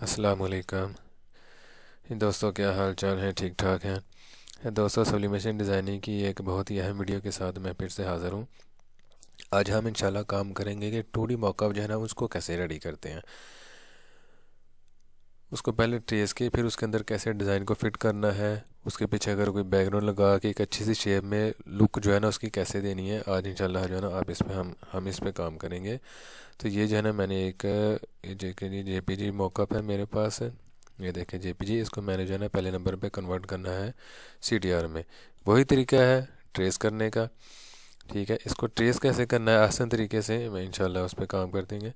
अस्सलाम वालेकुम दोस्तों, क्या हाल चाल है? ठीक ठाक हैं दोस्तों। सब्लिमेशन डिज़ाइनिंग की एक बहुत ही अहम वीडियो के साथ मैं फिर से हाज़िर हूँ। आज हम इंशाल्लाह काम करेंगे कि 2D मॉकअप जो है ना उसको कैसे रेडी करते हैं। उसको पहले ट्रेस के फिर उसके अंदर कैसे डिज़ाइन को फिट करना है। उसके पीछे अगर कोई बैकग्राउंड लगा के एक अच्छी सी शेप में लुक जो है ना उसकी कैसे देनी है, आज इंशाल्लाह जो है ना आप इस पे हम इस पे काम करेंगे। तो ये जो है ना मैंने एक जेपीजी मॉकअप है मेरे पास। ये देखिए जेपीजी, इसको मैंने जो है ना पहले नंबर पे कन्वर्ट करना है सीटीआर में। वही तरीका है ट्रेस करने का। ठीक है, इसको ट्रेस कैसे करना है आसान तरीके से मैं इंशाल्लाह उस पर काम कर देंगे।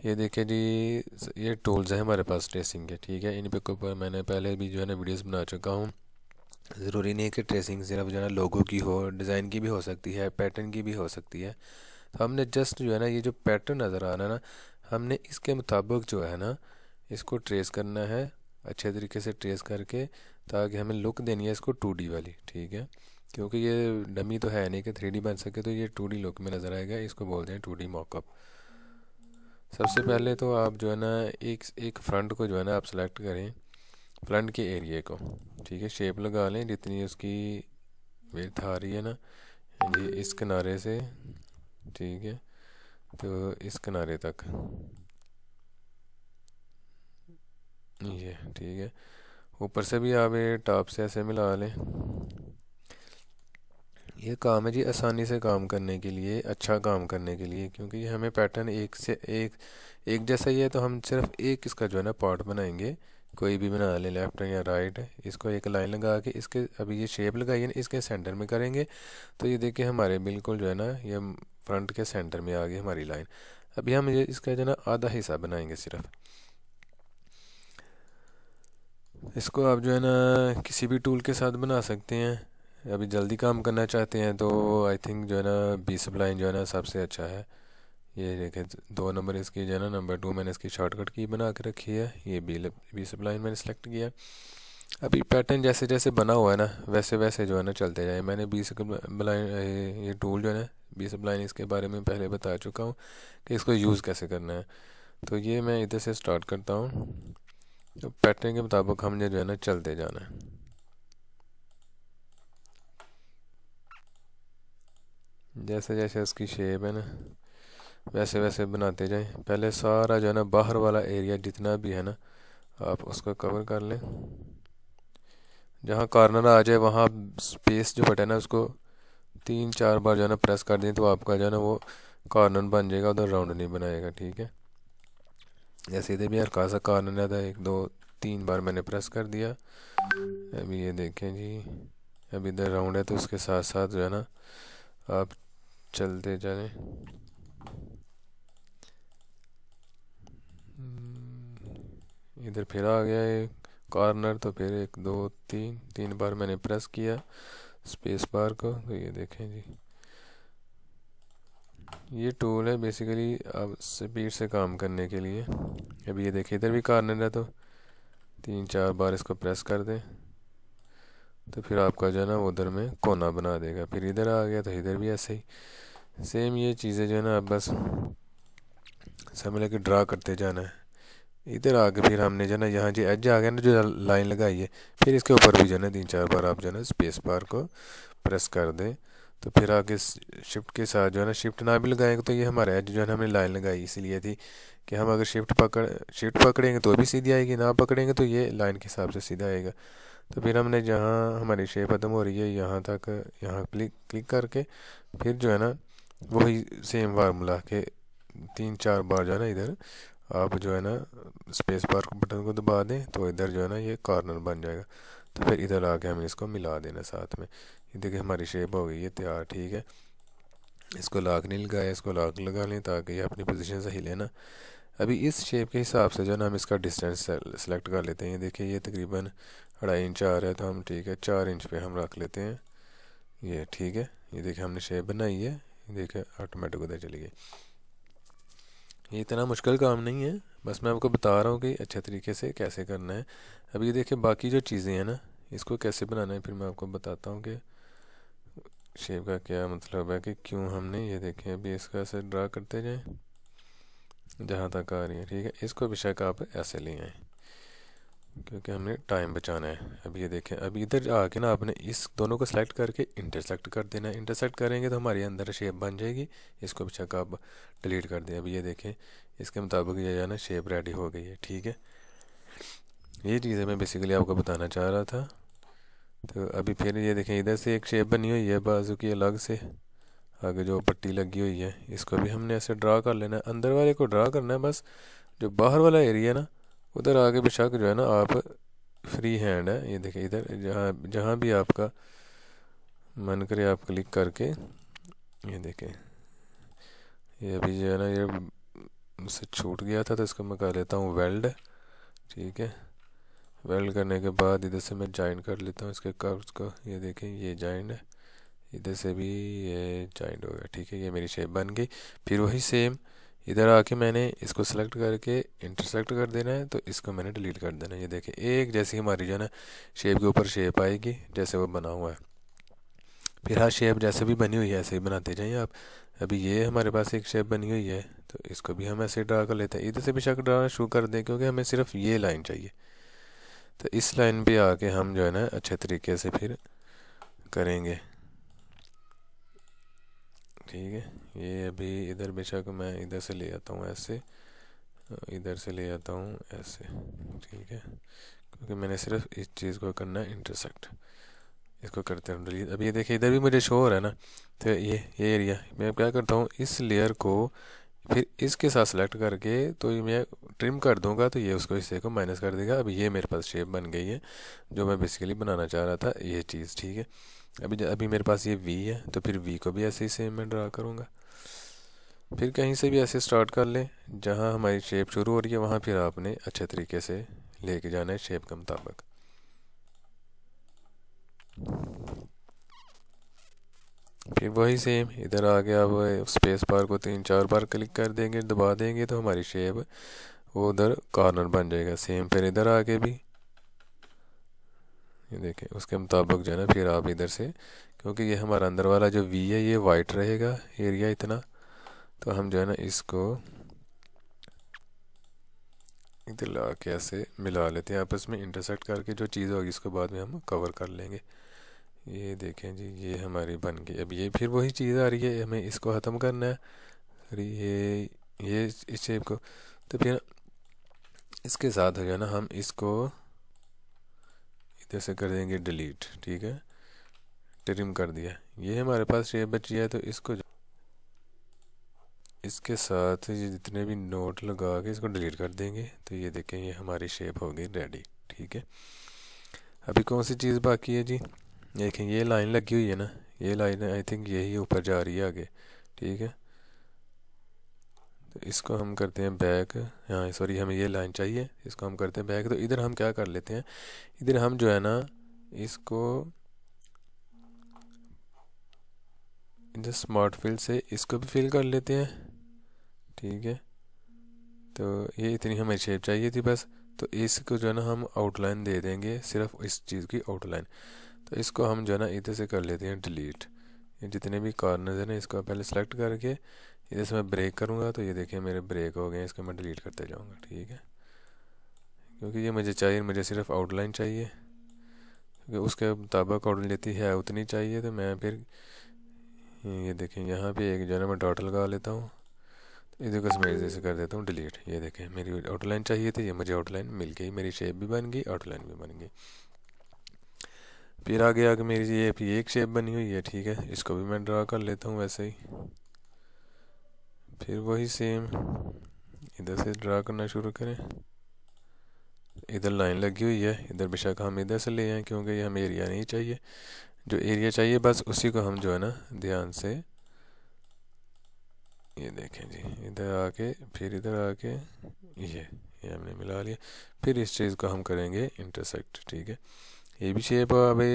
ये देखिए जी, ये टूल्स हैं हमारे पास ट्रेसिंग के। ठीक है, इन पे ऊपर मैंने पहले भी जो है ना वीडियोस बना चुका हूँ। ज़रूरी नहीं है कि ट्रेसिंग सिर्फ जो है ना लोगो की हो, डिज़ाइन की भी हो सकती है, पैटर्न की भी हो सकती है। तो हमने जस्ट जो है ना ये जो पैटर्न नज़र आ रहा है ना, हमने इसके मुताबिक जो है ना इसको ट्रेस करना है, अच्छे तरीके से ट्रेस करके, ताकि हमें लुक देनी है इसको 2D वाली। ठीक है, क्योंकि ये डमी तो है नहीं कि 3D बन सके, तो ये 2D लुक में नज़र आएगा। इसको बोलते हैं 2D मॉकअप। सबसे पहले तो आप जो है ना एक एक फ्रंट को जो है ना आप सेलेक्ट करें, फ्रंट के एरिए को। ठीक है, शेप लगा लें जितनी उसकी विड्थ आ रही है ना, ये इस किनारे से। ठीक है, तो इस किनारे तक ये ठीक है। ऊपर से भी आप ये टॉप से ऐसे मिला लें। ये काम है जी आसानी से काम करने के लिए, अच्छा काम करने के लिए, क्योंकि ये हमें पैटर्न एक से एक जैसा ही है, तो हम सिर्फ एक इसका जो है ना पार्ट बनाएंगे। कोई भी बना ले, लेफ्ट या राइट। इसको एक लाइन लगा के इसके अभी ये शेप लगाई है ना, इसके सेंटर में करेंगे। तो ये देखिए हमारे बिल्कुल जो है ना ये फ्रंट के सेंटर में आ गई हमारी लाइन। अभी हम ये इसका जो है ना आधा हिस्सा बनाएंगे सिर्फ। इसको आप जो है ना किसी भी टूल के साथ बना सकते हैं। अभी जल्दी काम करना चाहते हैं तो आई थिंक जो है ना बी सप्लाइन जो है ना सबसे अच्छा है। ये देखें, 2 नंबर इसकी जो है ना नंबर 2 मैंने इसकी शॉर्टकट की बना के रखी है। ये बी सप्लाइन मैंने सेलेक्ट किया। अभी पैटर्न जैसे जैसे बना हुआ है ना वैसे वैसे जो है ना चलते जाए। मैंने बी सप्लाइन ये टूल जो है ना बी सप्लाइन, इसके बारे में पहले बता चुका हूँ कि इसको यूज़ कैसे करना है। तो ये मैं इधर से स्टार्ट करता हूँ। तो पैटर्न के मुताबिक हमने जो है ना चलते जाना है। जैसे जैसे उसकी शेप है ना वैसे वैसे बनाते जाएं। पहले सारा जो है ना बाहर वाला एरिया जितना भी है ना आप उसको कवर कर लें। जहाँ कॉर्नर आ जाए वहाँ स्पेस जो बटन है उसको 3-4 बार जो है ना प्रेस कर दें, तो आपका जो है ना वो कॉर्नर बन जाएगा, उधर राउंड नहीं बनाएगा। ठीक है, जैसे इधर भी हल्का सा कॉर्नर था, 1-2-3 बार मैंने प्रेस कर दिया। अभी ये देखें जी, अभी इधर राउंड है तो उसके साथ साथ जो है ना आप चलते जाएं। इधर फिर आ गया एक कॉर्नर, तो फिर 1-2-3 3 बार मैंने प्रेस किया स्पेस बार को। तो ये देखें जी, ये टूल है बेसिकली अब स्पीड से काम करने के लिए। अभी ये देखिए इधर भी कॉर्नर है, तो 3-4 बार इसको प्रेस कर दें, तो फिर आपका जो है ना उधर में कोना बना देगा। फिर इधर आ गया तो इधर भी ऐसे ही सेम ये चीज़ें जो है ना आप बस समझ लेके ड्रा करते जाना है। इधर आके फिर हमने जो है ना यहाँ जो एज आ गया ना जो लाइन लगाई है, फिर इसके ऊपर भी जो है ना 3-4 बार आप जो है ना स्पेस बार को प्रेस कर दें। तो फिर आगे शिफ्ट के साथ जो है ना, शिफ्ट ना भी लगाएंगे तो ये हमारा एज जो है ना हमने लाइन लगाई इसलिए थी कि हम अगर शिफ्ट पकड़ेंगे तो भी सीधी आएगी, ना पकड़ेंगे तो ये लाइन के हिसाब से सीधा आएगा। तो फिर हमने जहाँ हमारी शेप ख़त्म हो रही है यहाँ तक, यहाँ क्लिक क्लिक करके फिर जो है ना वही सेम फार्मूला के 3-4 बार जो है ना इधर आप जो है ना स्पेस बार को बटन को दबा दें, तो इधर जो है ना ये कॉर्नर बन जाएगा। तो फिर इधर आके हमें इसको मिला देना साथ में। ये देखिए हमारी शेप हो गई है तैयार। ठीक है, इसको लॉक नहीं लगाया, इसको लॉक लगा लें ताकि ये अपनी पोजीशन सही लेना। अभी इस शेप के हिसाब से जो है ना हम इसका डिस्टेंस सेलेक्ट कर लेते हैं। ये देखिए ये तकरीबन 2.5 इंच आ रहा है, तो हम ठीक है 4 इंच पे हम रख लेते हैं। ये ठीक है, ये देखिए हमने शेप बनाई है, ये देखिए ऑटोमेटिक उधर चली गई। ये इतना मुश्किल काम नहीं है, बस मैं आपको बता रहा हूँ कि अच्छे तरीके से कैसे करना है। अभी ये देखिए बाकी जो चीज़ें हैं ना इसको कैसे बनाना है, फिर मैं आपको बताता हूँ कि शेप का क्या मतलब है, कि क्यों हमने ये देखें अभी इसका ऐसे ड्रा करते जाएं जहाँ तक आ रही है। ठीक है, इसको बेशक आप ऐसे ले आएँ। क्योंकि हमने टाइम बचाना है। अब ये देखें, अब इधर आके ना आपने इस दोनों को सेलेक्ट करके इंटरसेक्ट कर देना है। इंटरसेक्ट करेंगे तो हमारे अंदर शेप बन जाएगी। इसको बेशक आप डिलीट कर दें। अब ये देखें, इसके मुताबिक ये है ना शेप रेडी हो गई है। ठीक है, ये चीज़ें मैं बेसिकली आपको बताना चाह रहा था। तो अभी फिर ये देखें, इधर से एक शेप बनी हुई है बाजू की अलग से, आगे जो पट्टी लगी हुई है इसको भी हमने ऐसे ड्रा कर लेना है। अंदर वाले को ड्रा करना है बस, जो बाहर वाला एरिया है ना उधर आगे बेशक जो है ना आप फ्री हैंड है। ये देखिए, इधर जहाँ जहाँ भी आपका मन करे आप क्लिक करके, ये देखें, ये अभी जो है ना ये मुझसे छूट गया था तो इसको मैं कर लेता हूँ वेल्ड। ठीक है, वेल्ड करने के बाद इधर से मैं जॉइन कर लेता हूँ इसके कर्व्स को। ये देखें, ये जॉइंट है, इधर से भी ये जॉइंट हो गया। ठीक है, ये मेरी शेप बन गई। फिर वही सेम इधर आके मैंने इसको सेलेक्ट करके इंटरसेक्ट कर देना है, तो इसको मैंने डिलीट कर देना है। ये देखें, एक जैसी हमारी जो है ना शेप के ऊपर शेप आएगी जैसे वो बना हुआ है। फिर हर शेप जैसे भी बनी हुई है ऐसे ही बनाते जाइए आप। अभी ये हमारे पास एक शेप बनी हुई है तो इसको भी हम ऐसे ड्रा कर लेते हैं। इधर से भी शक ड्रा शुरू कर दें क्योंकि हमें सिर्फ ये लाइन चाहिए। तो इस लाइन पे आके हम जो है ना अच्छे तरीके से फिर करेंगे। ठीक है, ये अभी इधर बेशक मैं इधर से ले आता हूँ ऐसे, इधर से ले आता हूँ ऐसे। ठीक है, क्योंकि मैंने सिर्फ इस चीज़ को करना है इंटरसेक्ट। इसको करते हैं डिलीट। अब ये देखिए, इधर भी मुझे शो हो रहा है ना, तो ये एरिया मैं क्या करता हूँ, इस लेयर को फिर इसके साथ सेलेक्ट करके तो ये मैं ट्रिम कर दूंगा तो ये उसको हिस्से को माइनस कर देगा। अब ये मेरे पास शेप बन गई है जो मैं बेसिकली बनाना चाह रहा था, ये चीज़। ठीक है, अभी मेरे पास ये वी है तो फिर वी को भी ऐसे ही सेम मैं ड्रा करूँगा। फिर कहीं से भी ऐसे स्टार्ट कर लें, जहाँ हमारी शेप शुरू हो रही है वहाँ फिर आपने अच्छे तरीके से लेके जाना है शेप के मुताबिक। फिर वही सेम इधर आके आप स्पेस बार को 3-4 बार क्लिक कर देंगे, दबा देंगे तो हमारी शेप वो उधर कॉर्नर बन जाएगा। सेम फिर इधर आके भी ये देखें, उसके मुताबिक जो है ना फिर आप इधर से, क्योंकि ये हमारा अंदर वाला जो वी है ये वाइट रहेगा एरिया इतना, तो हम जो है ना इसको इधर ला के ऐसे मिला लेते हैं आपस में, इंटरसेक्ट करके जो चीज़ होगी उसको बाद में हम कवर कर लेंगे। ये देखें जी, ये हमारी बन गई। अब ये फिर वही चीज़ आ रही है, हमें इसको ख़त्म करना है। अरे ये इस शेप को, तो फिर इसके साथ जो है ना हम इसको इधर से कर देंगे डिलीट। ठीक है, ट्रिम कर दिया। ये हमारे पास शेप बची है तो इसको इसके साथ ये जितने भी नोट लगा के इसको डिलीट कर देंगे तो ये देखें, ये हमारी शेप हो गई रेडी। ठीक है, अभी कौन सी चीज़ बाकी है जी, देखें ये लाइन लगी हुई है ना, ये लाइन आई थिंक यही ऊपर जा रही है आगे। ठीक है, तो इसको हम करते हैं बैक। हाँ सॉरी, हमें ये लाइन चाहिए, इसको हम करते हैं बैक। तो इधर हम क्या कर लेते हैं, इधर हम जो है ना इसको इधर स्मार्ट फिल से इसको भी फिल कर लेते हैं। ठीक है, तो ये इतनी हमें शेप चाहिए थी बस। तो इसको जो है ना हम आउटलाइन दे देंगे, सिर्फ इस चीज़ की आउटलाइन। तो इसको हम जो है ना इधर से कर लेते हैं डिलीट। ये जितने भी कॉर्नर्स हैं ना इसको पहले सेलेक्ट करके इधर से मैं ब्रेक करूँगा तो ये देखिए मेरे ब्रेक हो गए, इसको मैं डिलीट करते जाऊँगा। ठीक है, क्योंकि ये मुझे चाहिए, मुझे सिर्फ आउटलाइन चाहिए, क्योंकि उसके मुताबिक आउटलाइन लेती है उतनी चाहिए। तो मैं फिर ये देखें यहाँ पे एक जो है ना मैं डॉट लगा लेता हूँ, इधर को मैं जैसे कर देता हूँ डिलीट। ये देखें, मेरी आउटलाइन चाहिए थी, ये मुझे आउटलाइन मिल गई, मेरी शेप भी बन गई, आउटलाइन भी बन गई। फिर आगे आगे मेरी ये एक शेप बनी हुई है। ठीक है, इसको भी मैं ड्रा कर लेता हूँ वैसे ही। फिर वही सेम इधर से ड्रा करना शुरू करें। इधर लाइन लगी हुई है, इधर बेशक हम इधर से ले आए क्योंकि ये हमें एरिया नहीं चाहिए, जो एरिया चाहिए बस उसी को हम जो है ना ध्यान से, ये देखें जी, इधर आके फिर इधर आके ये हमने मिला लिया। फिर इस चीज़ को हम करेंगे इंटरसेक्ट। ठीक है, ये भी शेप अभी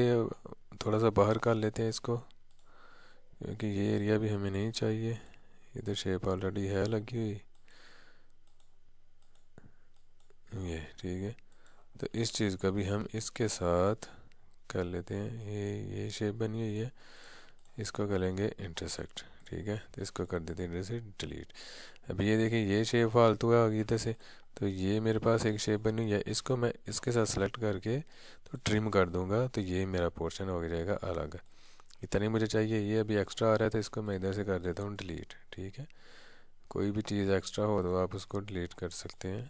थोड़ा सा बाहर कर लेते हैं इसको, क्योंकि ये एरिया भी हमें नहीं चाहिए। इधर शेप ऑलरेडी है लगी हुई ये। ठीक है, तो इस चीज़ का भी हम इसके साथ कर लेते हैं। ये शेप बनी हुई है, इसको करेंगे इंटरसेक्ट। ठीक है, तो इसको कर देते हैं इधर से डिलीट। अब ये देखिए, ये शेप फालतू है इधर से, तो ये मेरे पास एक शेप बनी हुई है, इसको मैं इसके साथ सेलेक्ट करके तो ट्रिम कर दूंगा, तो ये मेरा पोर्शन हो जाएगा अलग। इतना ही मुझे चाहिए। ये अभी एक्स्ट्रा आ रहा है तो इसको मैं इधर से कर देता हूँ डिलीट। ठीक है, कोई भी चीज़ एक्स्ट्रा हो तो आप उसको डिलीट कर सकते हैं।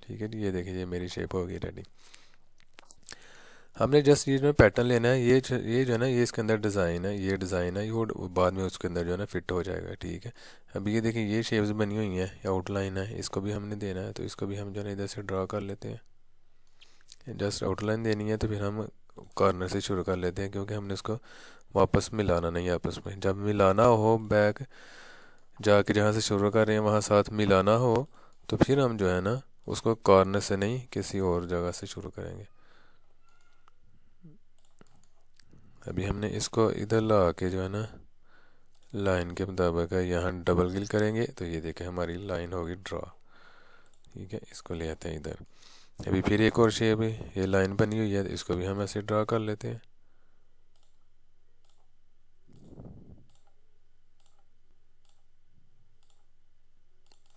ठीक है जी, ये देखिए ये मेरी शेप हो गई रेडी। हमने जस्ट ये जो पैटर्न लेना है, ये जो है ना, ये इसके अंदर डिज़ाइन है, ये डिज़ाइन है, ये वो बाद में उसके अंदर जो है ना फिट हो जाएगा। ठीक है, अब ये देखिए ये शेप्स बनी हुई हैं, ये आउटलाइन है, इसको भी हमने देना है, तो इसको भी हम जो है ना इधर से ड्रा कर लेते हैं। जस्ट आउटलाइन देनी है तो फिर हम कॉर्नर से शुरू कर लेते हैं, क्योंकि हमने इसको वापस मिलाना नहीं है आपस में। जब मिलाना हो बैक जाके जहाँ से शुरू कर रहे हैं वहाँ साथ मिलाना हो, तो फिर हम जो है ना उसको कॉर्नर से नहीं किसी और जगह से शुरू करेंगे। अभी हमने इसको इधर ला के जो है ना लाइन के मुताबिक यहाँ डबल क्लिक करेंगे, तो ये देखें हमारी लाइन होगी ड्रा। ठीक है, इसको ले आते हैं इधर। अभी फिर एक और शेप है, ये लाइन बनी हुई है, इसको भी हम ऐसे ड्रा कर लेते हैं।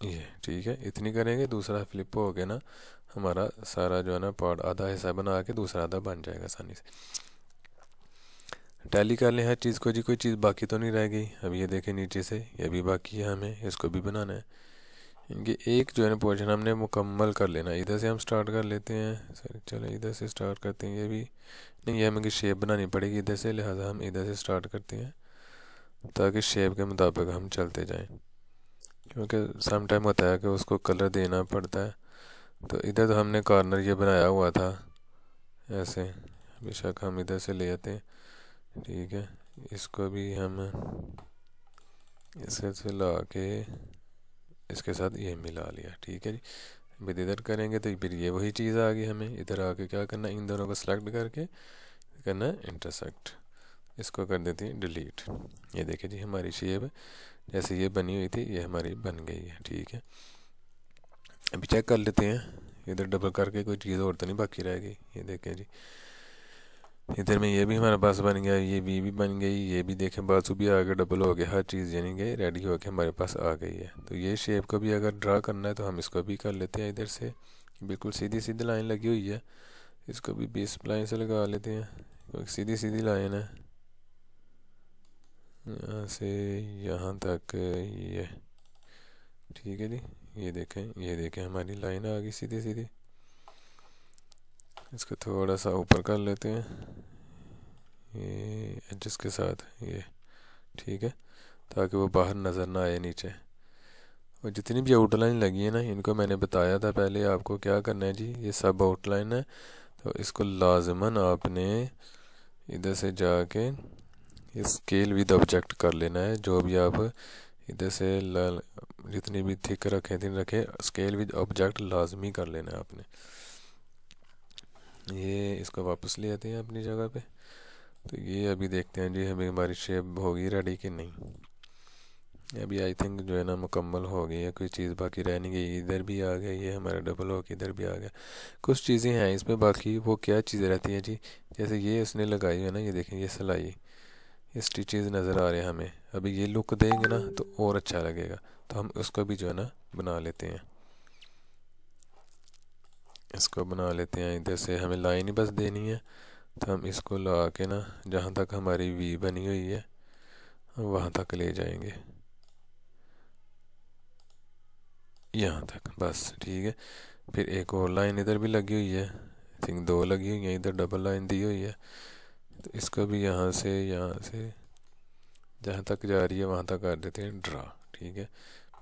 ये ठीक है, इतनी करेंगे, दूसरा फ्लिप हो गया ना, हमारा सारा जो है ना पार्ट आधा हिस्सा बना के दूसरा आधा बन जाएगा आसानी से। टैली कर लें हर चीज़ को जी, कोई चीज़ बाकी तो नहीं रह गई। अब ये देखें नीचे से ये भी बाकी है, हमें इसको भी बनाना है। इनके एक जो है ना पोर्शन हमने मुकम्मल कर लेना। इधर से हम स्टार्ट कर लेते हैं। सर चलो इधर से स्टार्ट करते हैं। ये भी नहीं, ये हमें शेप बनानी पड़ेगी इधर से, लिहाजा हम इधर से स्टार्ट करते हैं ताकि शेप के मुताबिक हम चलते जाएं, क्योंकि सम टाइम होता है कि उसको कलर देना पड़ता है। तो इधर तो हमने कॉर्नर ये बनाया हुआ था ऐसे, बेशक हम इधर से ले आते हैं। ठीक है, इसको भी हम इसके से ला के इसके साथ ये मिला लिया। ठीक है जी, फिर इधर करेंगे तो फिर ये वही चीज़ आ गई। हमें इधर आके क्या करना, इन दोनों को सेलेक्ट करके करना है इंटरसेक्ट, इसको कर देते हैं डिलीट। ये देखिए जी हमारी शेप जैसे ये बनी हुई थी ये हमारी बन गई है। ठीक है, अभी चेक कर लेते हैं इधर डबल करके कोई चीज़ और तो नहीं बाकी रह गई। ये देखें जी इधर में ये भी हमारे पास बन गया, ये भी बन गई, ये भी देखें बाजू भी आगे डबल हो गया, हर चीज़ यानी कि रेडी हो के हमारे पास आ गई है। तो ये शेप को भी अगर ड्रा करना है तो हम इसको भी कर लेते हैं। इधर से बिल्कुल सीधी सीधी लाइन लगी हुई है, इसको भी बेस लाइन से लगा लेते हैं, क्योंकि सीधी सीधी लाइन है यहाँ से यहाँ तक ये। ठीक है जी, ये देखें हमारी लाइन आ गई सीधी सीधी। इसको थोड़ा सा ऊपर कर लेते हैं ये एडजस के साथ ये। ठीक है, ताकि वो बाहर नज़र ना आए नीचे। और जितनी भी आउटलाइन लगी है ना, इनको मैंने बताया था पहले आपको क्या करना है जी, ये सब आउटलाइन है, तो इसको लाजमन आपने इधर से जाके स्केल विद ऑब्जेक्ट कर लेना है। जो भी आप इधर से जितनी भी थिक रखें थिन रखें, स्केल विद ऑब्जेक्ट लाजमी कर लेना है आपने। ये इसको वापस ले आते हैं अपनी जगह पे। तो ये अभी देखते हैं जी हमें हमारी शेप होगी रेडी कि नहीं। अभी आई थिंक जो है ना मुकम्मल हो गई है, कोई चीज़ बाकी रह नहीं गई। इधर भी आ गया, ये हमारा डबल हो के इधर भी आ गया। कुछ चीज़ें हैं इसमें बाकी, वो क्या चीज़ें रहती हैं जी, जैसे ये उसने लगाई है ना, ये देखें ये सिलाई, ये स्टिचेस नज़र आ रहे हैं हमें। अभी ये लुक देंगे ना तो और अच्छा लगेगा, तो हम उसको भी जो है ना बना लेते हैं। इसको बना लेते हैं, इधर से हमें लाइन ही बस देनी है, तो हम इसको ला के ना जहाँ तक हमारी वी बनी हुई है वहाँ तक ले जाएंगे, यहाँ तक बस। ठीक है, फिर एक और लाइन इधर भी लगी हुई है, आई थिंक दो लगी हुई है, इधर डबल लाइन दी हुई है, तो इसको भी यहाँ से जहाँ तक जा रही है वहाँ तक कर देते हैं ड्रा। ठीक है,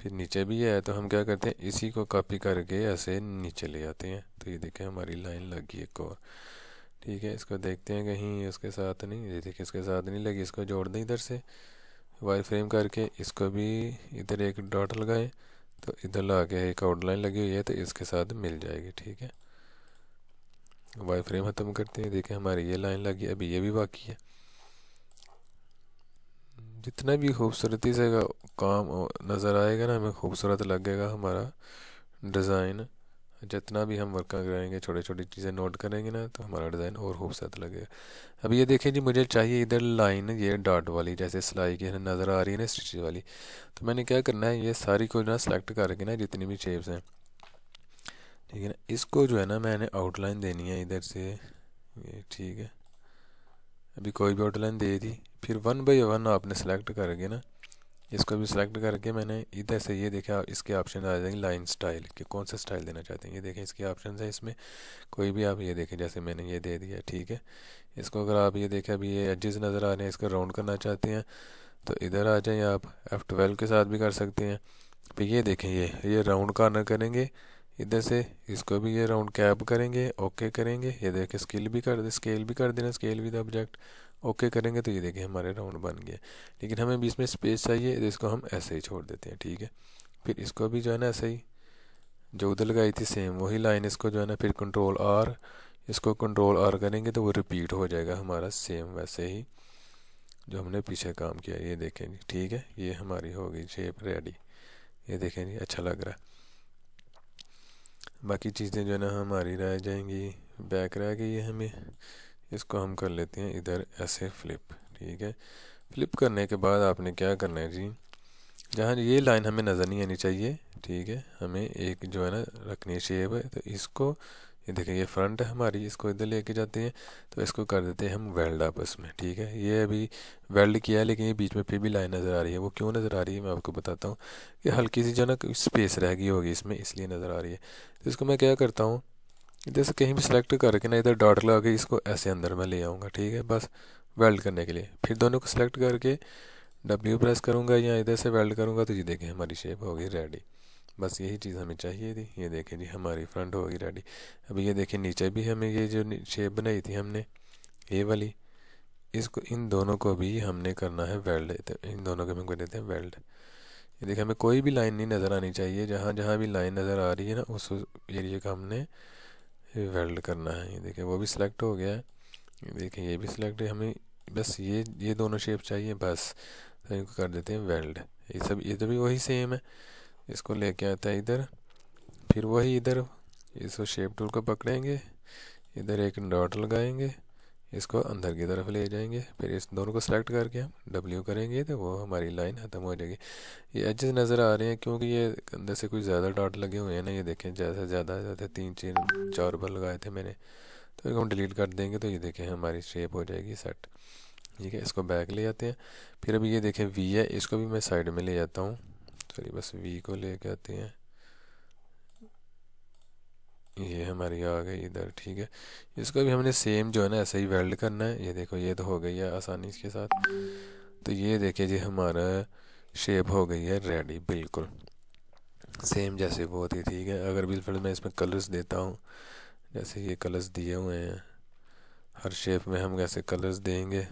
फिर नीचे भी है तो हम क्या करते हैं, इसी को कॉपी करके ऐसे नीचे ले आते हैं। तो ये देखें हमारी लाइन लगी एक और। ठीक है, इसको देखते हैं कहीं उसके साथ नहीं, ये देखिए इसके साथ नहीं लगी, इसको जोड़ दें इधर से वाई फ्रेम करके, इसको भी इधर एक डॉट लगाएं, तो इधर ला के एक आउटलाइन लगी हुई है तो इसके साथ मिल जाएगी। ठीक है, वाई फ्रेम ख़त्म करते हैं। देखें हमारी ये लाइन लगी, अभी ये भी बाकी है। जितना भी खूबसूरती से काम नज़र आएगा ना, हमें खूबसूरत लगेगा हमारा डिज़ाइन। जितना भी हम वर्क करेंगे, छोटी छोटी चीज़ें नोट करेंगे ना, तो हमारा डिज़ाइन और खूबसूरत लगेगा। अब ये देखिए जी, मुझे चाहिए इधर लाइन ये डॉट वाली, जैसे सिलाई की नज़र आ रही है ना, स्टिच वाली। तो मैंने क्या करना है, ये सारी को ना सेलेक्ट करके ना, जितनी भी शेप्स हैं, ठीक है ना, इसको जो है ना मैंने आउटलाइन देनी है इधर से, ये ठीक है। अभी कोई भी आउटलाइन दे दी, फिर 1 बाय 1 आपने सेलेक्ट करके ना, इसको भी सिलेक्ट करके मैंने इधर से ये देखा, इसके ऑप्शन आ जाएंगे लाइन स्टाइल कि कौन सा स्टाइल देना चाहते हैं। ये देखें इसके ऑप्शन है इसमें, कोई भी आप ये देखें, जैसे मैंने ये दे दिया, ठीक है। इसको अगर आप ये देखें, अभी ये एजेस नज़र आ रहे हैं, इसको राउंड करना चाहते हैं तो इधर आ जाएं, आप F12 के साथ भी कर सकते हैं। फिर ये देखें, ये राउंड कॉर्नर करेंगे इधर से, इसको भी ये राउंड कैप करेंगे, ओके करेंगे। ये देखें स्केल भी कर देना, स्केल विद ऑब्जेक्ट, ओके करेंगे तो ये देखिए हमारे राउंड बन गए। लेकिन हमें बीच में स्पेस चाहिए, तो इसको हम ऐसे ही छोड़ देते हैं, ठीक है। फिर इसको भी जो है ना ऐसे ही, जो उधर लगाई थी सेम वही लाइन, इसको जो है ना फिर कंट्रोल R, इसको कंट्रोल R करेंगे तो वो रिपीट हो जाएगा हमारा सेम वैसे ही जो हमने पीछे काम किया। ये देखें जी, ठीक है, ये हमारी हो गई शेप रेडी। ये देखें जी, अच्छा लग रहा है। बाकी चीज़ें जो है ना हमारी रह जाएंगी, बैक रह गई है हमें। इसको हम कर लेते हैं इधर ऐसे फ्लिप, ठीक है। फ्लिप करने के बाद आपने क्या करना है जी, जहाँ ये लाइन हमें नज़र नहीं आनी चाहिए, ठीक है, हमें एक जो है ना रखनी है शेप है, तो इसको ये देखें, ये फ्रंट है हमारी, इसको इधर लेके जाते हैं, तो इसको कर देते हैं हम वेल्ड आपस में, ठीक है। ये अभी वेल्ड किया है, लेकिन ये बीच में फिर भी लाइन नज़र आ रही है। वो क्यों नज़र आ रही है मैं आपको बताता हूँ, कि हल्की सी जो ना स्पेस रह गई होगी इसमें, इसलिए नज़र आ रही है। तो इसको मैं क्या करता हूँ, इधर से कहीं भी सिलेक्ट करके ना, इधर डॉट लगा के इसको ऐसे अंदर में ले आऊँगा, ठीक है, बस वेल्ड करने के लिए। फिर दोनों को सिलेक्ट करके W प्रेस करूँगा या इधर से वेल्ड करूँगा, तो ये देखें हमारी शेप होगी रेडी। बस यही चीज़ हमें चाहिए थी। ये देखें जी, हमारी फ्रंट होगी रेडी। अभी ये देखें नीचे भी हमें ये जो शेप बनाई थी हमने, ये वाली, इसको इन दोनों को भी हमने करना है वेल्ड, तो इन दोनों को हम कर देते हैं वेल्ड। ये देखें, हमें कोई भी लाइन नहीं नज़र आनी चाहिए, जहाँ जहाँ भी लाइन नज़र आ रही है ना, उस एरिया का हमने वेल्ड करना है। ये देखें वो भी सिलेक्ट हो गया है, ये देखें ये भी सिलेक्ट है। हमें बस ये दोनों शेप चाहिए बस, तो इनको कर देते हैं वेल्ड। ये सब इधर भी वही सेम है, इसको लेके आता है इधर, फिर वही इधर इसको शेप टूल को पकड़ेंगे, इधर एक डॉट लगाएंगे, इसको अंदर की तरफ ले जाएंगे, फिर इस दोनों को सेलेक्ट करके हम W करेंगे तो वो हमारी लाइन ख़त्म हो जाएगी। ये एजेस नज़र आ रहे हैं क्योंकि ये अंदर से कुछ ज़्यादा डॉट लगे हुए हैं ना, ये देखें, जैसे ज़्यादा 3 4 बार लगाए थे मैंने, तो एक हम डिलीट कर देंगे, तो ये देखें हमारी शेप हो जाएगी सेट, ठीक है। इसको बैक ले आते हैं। फिर अभी ये देखें V है, इसको भी मैं साइड में ले जाता हूँ, चलिए बस V को लेके आते हैं, ये हमारी आ गई इधर, ठीक है। इसको भी हमने सेम जो है ना ऐसे ही वेल्ड करना है। ये देखो ये तो हो गई है आसानी के साथ। तो ये देखिए जी, हमारा शेप हो गई है रेडी, बिल्कुल सेम जैसे वो थी, ठीक है। अगर बिल्कुल मैं इसमें कलर्स देता हूँ, जैसे ये कलर्स दिए हुए हैं, हर शेप में हम कैसे कलर्स देंगे,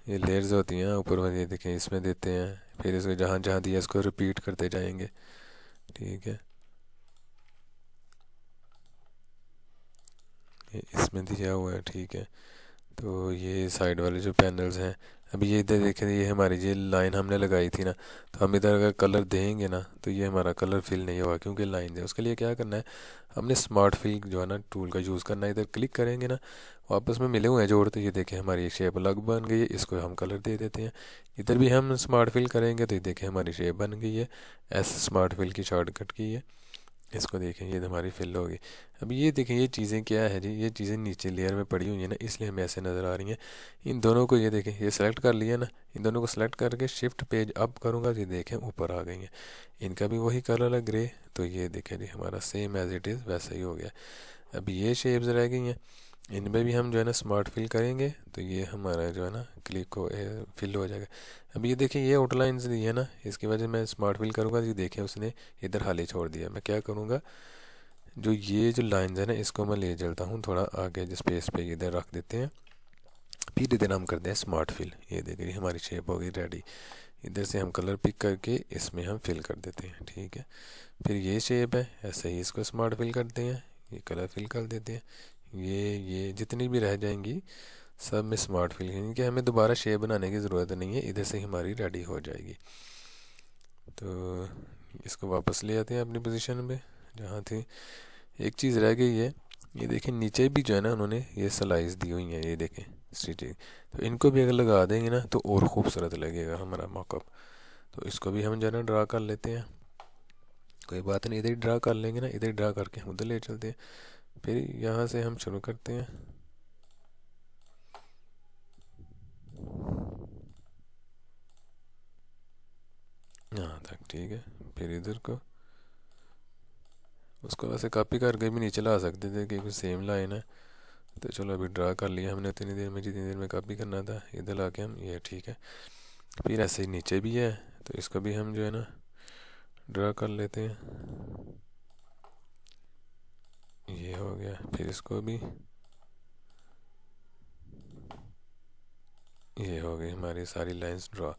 ये लेयर्स होती हैं ऊपर वाली, ये देखें इसमें देते हैं, फिर इसको जहाँ जहाँ दिया इसको रिपीट करते जाएंगे, ठीक है। ये इसमें दिया हुआ है, ठीक है। तो ये साइड वाले जो पैनल्स हैं, अभी ये इधर देखें, ये हमारी ये लाइन हमने लगाई थी ना, तो हम इधर अगर कलर देंगे ना, तो ये हमारा कलर फिल नहीं होगा क्योंकि लाइन है। उसके लिए क्या करना है, हमने स्मार्ट फिल जो है ना टूल का यूज़ करना है। इधर क्लिक करेंगे ना, वापस में मिले हुए हैं जोड़, तो ये देखें हमारी शेप अलग बन गई है, इसको हम कलर दे देते हैं। इधर भी हम स्मार्ट फिल करेंगे तो ये देखें हमारी शेप बन गई है, ऐसे स्मार्ट फिल की शॉर्टकट की है। इसको देखें, ये हमारी फिल होगी। अब ये देखें, ये चीज़ें क्या है जी, ये चीज़ें नीचे लेयर में पड़ी हुई है ना, इसलिए हमें ऐसे नज़र आ रही हैं। इन दोनों को ये देखें, ये सेलेक्ट कर लिया ना, इन दोनों को सेलेक्ट करके शिफ्ट पेज अप करूँगा, ये देखें ऊपर आ गई हैं। इनका भी वही कलर है ग्रे, तो ये देखें जी हमारा सेम एज इट इज़ वैसा ही हो गया। अब ये शेप्स रह गई हैं, इनमें भी हम जो है ना स्मार्ट फिल करेंगे, तो ये हमारा जो है ना क्लिक हो फिल हो जाएगा। अब ये देखें, ये आउटलाइंस दी है ना, इसकी वजह मैं स्मार्ट फिल करूँगा, ये देखें उसने इधर खाली छोड़ दिया। मैं क्या करूँगा, जो ये जो लाइंस है ना, इसको मैं ले चलता हूँ थोड़ा आगे, जो स्पेस पे इधर रख देते हैं, फिर इधर हम करते हैं स्मार्ट फिल। ये देखिए हमारी शेप होगी रेडी। इधर से हम कलर पिक करके इसमें हम फिल कर देते हैं, ठीक है। फिर ये शेप है, ऐसे ही इसको स्मार्ट फिल करते हैं, ये कलर फिल कर देते हैं। ये जितनी भी रह जाएंगी सब में स्मार्ट फिल करेंगे, कि हमें दोबारा शेप बनाने की ज़रूरत नहीं है, इधर से हमारी रेडी हो जाएगी। तो इसको वापस ले आते हैं अपनी पोजीशन पे, जहाँ थी। एक चीज़ रह गई है, ये देखें नीचे भी जो है ना उन्होंने ये स्लाइस दी हुई है, ये देखें स्टिचिंग। तो इनको भी अगर लगा देंगे ना तो और खूबसूरत लगेगा हमारा मॉकअप। तो इसको भी हम जो है ना ड्रा कर लेते हैं, कोई बात नहीं, इधर ही ड्रा कर लेंगे ना, इधर ही ड्रा करके हम उधर ले चलते हैं। फिर यहाँ से हम शुरू करते हैं। यहाँ तक ठीक है। फिर इधर को उसको वैसे कॉपी करके भी नीचे ला सकते थे क्योंकि सेम लाइन है। तो चलो अभी ड्रा कर लिया हमने उतनी देर में जितनी देर में कॉपी करना था, इधर ला के हम ये ठीक है। फिर ऐसे ही नीचे भी है, तो इसको भी हम जो है ना ड्रा कर लेते हैं। ये हो गया। फिर इसको भी, ये हो गई हमारी सारी लाइंस ड्रा।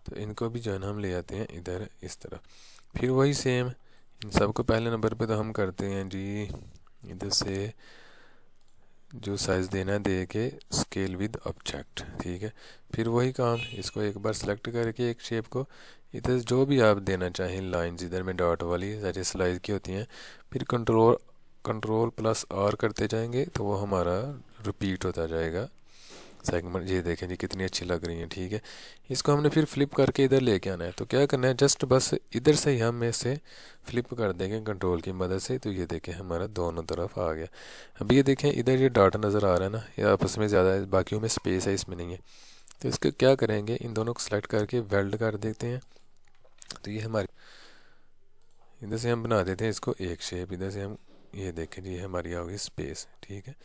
तो इनको भी जो है ना हम ले आते हैं इधर इस तरह। फिर वही सेम इन सबको पहले नंबर पे तो हम करते हैं जी इधर से जो साइज़ देना है दे के स्केल विद ऑब्जेक्ट, ठीक है। फिर वही काम, इसको एक बार सेलेक्ट करके एक शेप को इधर जो भी आप देना चाहें लाइंस इधर में डॉट वाली सारी स्लाइड की होती हैं, फिर कंट्रोल प्लस आर करते जाएंगे तो वो हमारा रिपीट होता जाएगा सेगमेंट। ये देखें जी कितनी अच्छी लग रही है, ठीक है। इसको हमने फिर फ्लिप करके इधर लेके आना है। तो क्या करना है, जस्ट बस इधर से ही हम इसे फ्लिप कर देंगे कंट्रोल की मदद से। तो ये देखें हमारा दोनों तरफ आ गया। अभी ये देखें इधर ये डाटा नज़र आ रहा है ना, ये आपस में ज़्यादा है, बाकियों में स्पेस है, इसमें नहीं है। तो इसको क्या करेंगे, इन दोनों को सेलेक्ट करके वेल्ड कर देते हैं। तो ये हमारी इधर से हम बना देते हैं इसको एक शेप, इधर से हम ये देखें जी हमारी आ गई स्पेस, ठीक है।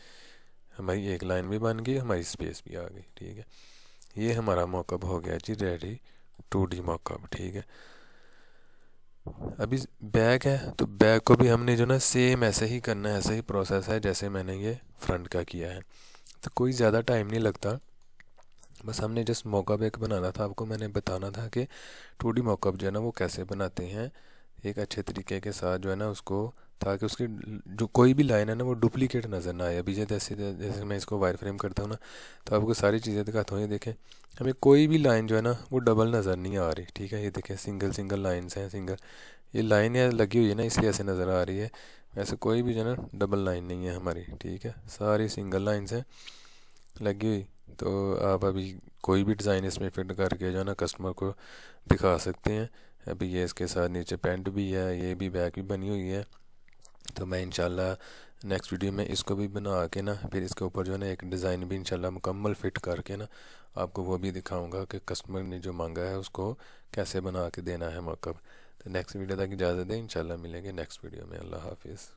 हमारी एक लाइन भी बन गई, हमारी स्पेस भी आ गई, ठीक है। ये हमारा मॉकअप हो गया जी रेडी, 2D मॉकअप, ठीक है। अभी बैक है, तो बैक को भी हमने जो ना सेम ऐसे ही करना है, ऐसे ही प्रोसेस है जैसे मैंने ये फ्रंट का किया है। तो कोई ज़्यादा टाइम नहीं लगता, बस हमने जस्ट मॉकअप एक बनाना था। आपको मैंने बताना था कि 2D मॉकअप जो है ना वो कैसे बनाते हैं एक अच्छे तरीके के साथ जो है ना उसको, ताकि उसकी जो कोई भी लाइन है ना वो डुप्लीकेट नज़र ना आए। अभी जैसे जैसे मैं इसको वायर फ्रेम करता हूँ ना, तो आपको सारी चीज़ें दिखाता हूँ। ये देखें हमें कोई भी लाइन जो है ना वो डबल नज़र नहीं आ रही, ठीक है। ये देखें सिंगल सिंगल लाइन्स हैं, सिंगल ये लाइन यहाँ लगी हुई है ना इसलिए ऐसे नज़र आ रही है। वैसे कोई भी जो है ना डबल लाइन नहीं है हमारी, ठीक है, सारी सिंगल लाइन्स हैं लगी हुई। तो आप अभी कोई भी डिज़ाइन इसमें फिट करके जो है ना कस्टमर को दिखा सकते हैं। अभी ये इसके साथ नीचे पैंट भी है, ये भी बैक भी बनी हुई है। तो मैं इंशाल्लाह नेक्स्ट वीडियो में इसको भी बना के ना फिर इसके ऊपर जो है ना एक डिज़ाइन भी इंशाल्लाह मुकम्मल फिट करके ना आपको वो भी दिखाऊंगा कि कस्टमर ने जो मांगा है उसको कैसे बना के देना है मौका। तो नेक्स्ट वीडियो तक इजाज़त दें, इंशाल्लाह मिलेंगे नेक्स्ट वीडियो में। अल्लाह हाफिज़।